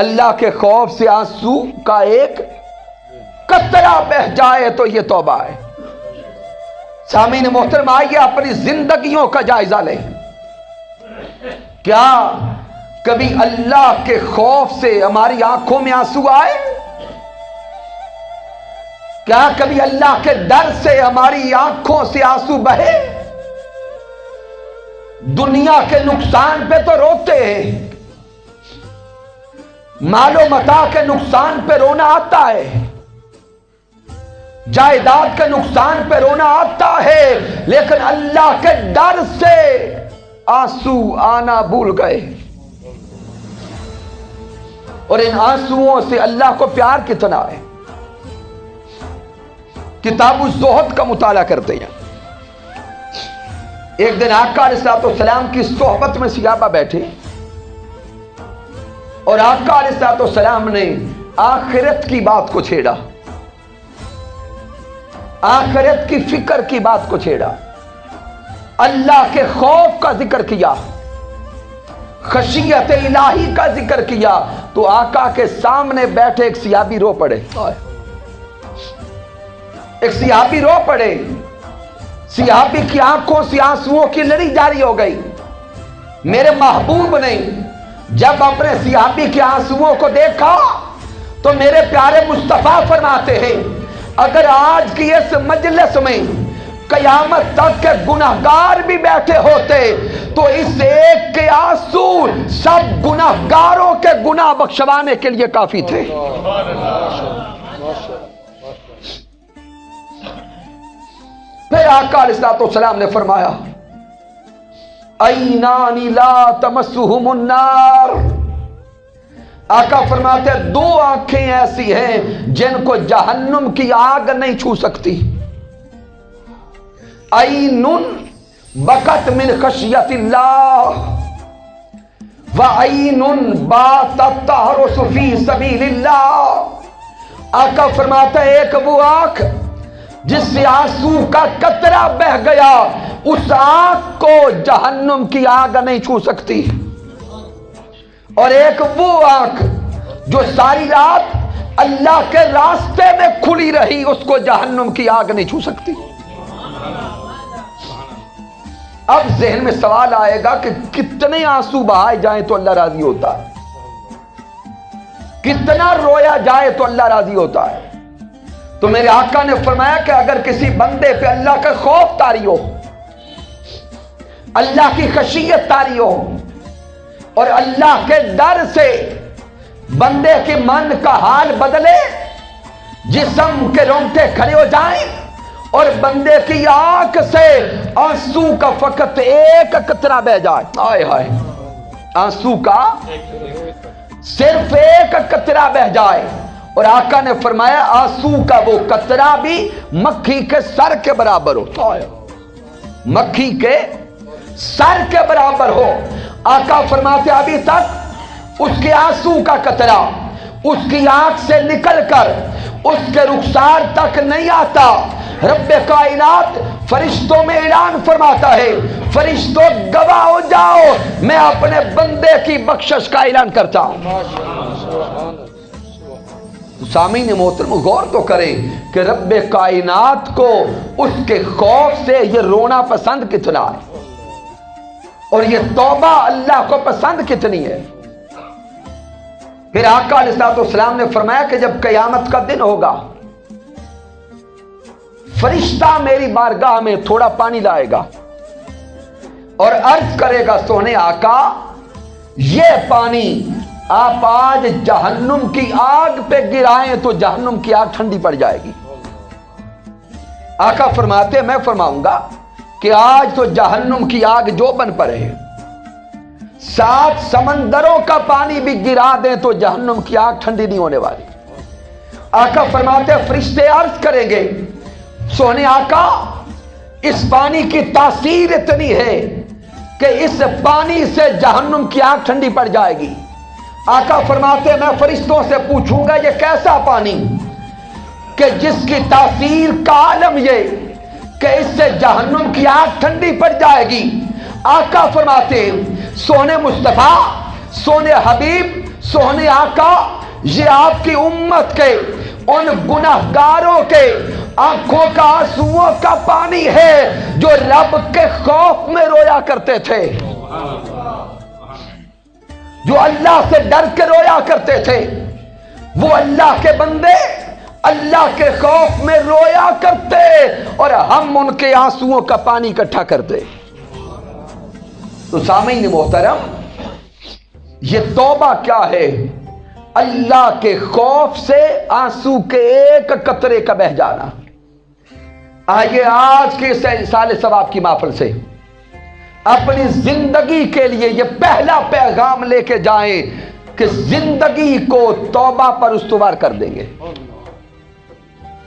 اللہ کے خوف سے آنسو کا ایک قطرہ بہ جائے تو یہ توبہ ہے۔ سامعین محترم، آئیے اپنی زندگیوں کا جائزہ لیں۔ کیا کبھی اللہ کے خوف سے ہماری آنکھوں میں آنسو آئے؟ کیا کبھی اللہ کے ڈر سے ہماری آنکھوں سے آنسو بہے؟ دنیا کے نقصان پہ تو روتے ہیں، مال و متاع کے نقصان پہ رونا آتا ہے، جائیداد کے نقصان پہ رونا آتا ہے، لیکن اللہ کے ڈر سے آنسو آنا بھول گئے۔ اور ان آنسوؤں سے اللہ کو پیار کتنا ہے۔ کتاب الزہد کا مطالعہ کرتے ہیں۔ ایک دن آقا علیہ السلام کی صحبت میں صحابہ بیٹھے اور آقا علیہ السلام نے آخرت کی بات کو چھیڑا، آخرت کی فکر کی بات کو چھیڑا، اللہ کے خوف کا ذکر کیا، خشیت الہی کا ذکر کیا، تو آقا کے سامنے بیٹھے ایک صحابی رو پڑے، ایک صحابی رو پڑے۔ صحابی کی آنکھوں سے آنسوؤں کی لڑی جاری ہو گئی۔ میرے محبوب نے جب اپنے صحابی کے آنسوؤں کو دیکھا تو میرے پیارے مصطفیٰ فرماتے ہیں، اگر آج کی اس مجلس میں قیامت تک کے گناہگار بھی بیٹھے ہوتے تو اس ایک کے آنسو سب گناہگاروں کے گناہ بخشوانے کے لیے کافی تھے۔ پھر آقا علیہ السلام نے فرمایا، عینان لا تمسہم النار۔ آقا فرماتے ہیں دو آنکھیں ایسی ہیں جن کو جہنم کی آگ نہیں چھو سکتی۔ عین بکت من خشیت اللہ وعین باتت تحرس فی سبیل اللہ۔ آقا فرماتا ہے ایک وہ آنکھ جس سے آنسو کا قطرہ بہ گیا، اس آنکھ کو جہنم کی آگ نہیں چھو سکتی، اور ایک وہ آنکھ جو ساری رات اللہ کے راستے میں کھلی رہی، اس کو جہنم کی آگ نہیں چھو سکتی۔ اب ذہن میں سوال آئے گا کہ کتنے آنسو بہائے جائیں تو اللہ راضی ہوتا ہے، کتنا رویا جائے تو اللہ راضی ہوتا ہے؟ تو میرے آقا نے فرمایا کہ اگر کسی بندے پہ اللہ کا خوف طاری ہو، اللہ کی خشیت طاری ہو، اور اللہ کے ڈر سے بندے کے من کا حال بدلے، جسم کے رونگٹے کھڑے ہو جائیں اور بندے کی آنکھ سے آنسو کا فقط ایک قطرہ بہ جائے، آئے ہائے، آنسو کا صرف ایک قطرہ بہ جائے، اور آقا نے فرمایا آنسو کا وہ قطرہ بھی مکھی کے سر کے برابر ہو، مکھی کے سر کے برابر ہو۔ آقا فرماتے ابھی تک اس کے آنسو کا قطرہ اس کی آنکھ سے نکل کر اس کے رخسار تک نہیں آتا۔ رب کائنات فرشتوں میں اعلان فرماتا ہے، فرشتوں گواہ ہو جاؤ، میں اپنے بندے کی بخشش کا اعلان کرتا ہوں۔ سامعین محترم غور تو کریں کہ رب کائنات کو اس کے خوف سے یہ رونا پسند کتنا ہے، اور یہ توبہ اللہ کو پسند کتنی ہے۔ پھر آقا علیہ السلام نے فرمایا کہ جب قیامت کا دن ہوگا، فرشتہ میری بارگاہ میں تھوڑا پانی لائے گا اور عرض کرے گا، سونے آقا یہ پانی آپ آج جہنم کی آگ پہ گرائیں تو جہنم کی آگ ٹھنڈی پڑ جائے گی۔ آقا فرماتے ہیں میں فرماؤں گا کہ آج تو جہنم کی آگ جو بن پڑے، 7 سمندروں کا پانی بھی گرا دیں تو جہنم کی آگ ٹھنڈی نہیں ہونے والی۔ آقا فرماتے ہیں فرشتے عرض کریں گے، سونے آقا اس پانی کی تاثیر اتنی ہے کہ اس پانی سے جہنم کی آگ ٹھنڈی پڑ جائے گی۔ آقا فرماتے ہیں میں فرشتوں سے پوچھوں گا یہ کیسا پانی کہ جس کی تاثیر کا عالم یہ کہ اس سے جہنم کی آگ ٹھنڈی پڑ جائے گی۔ آقا فرماتے ہیں سونے مصطفیٰ، سونے حبیب، سونے آقا یہ آپ کی امت کے ان گناہگاروں کے آنکھوں کا آنسوؤں کا پانی ہے جو رب کے خوف میں رویا کرتے تھے، جو اللہ سے ڈر کے رویا کرتے تھے۔ وہ اللہ کے بندے اللہ کے خوف میں رویا کرتے اور ہم ان کے آنسوؤں کا پانی اکٹھا کرتے۔ تو سامعین محترم، یہ توبہ کیا ہے؟ اللہ کے خوف سے آنسو کے ایک قطرے کا بہ جانا۔ آئیے آج کے اس احسان ثواب کی محفل سے اپنی زندگی کے لیے یہ پہلا پیغام لے کے جائیں کہ زندگی کو توبہ پر استوار کر دیں گے۔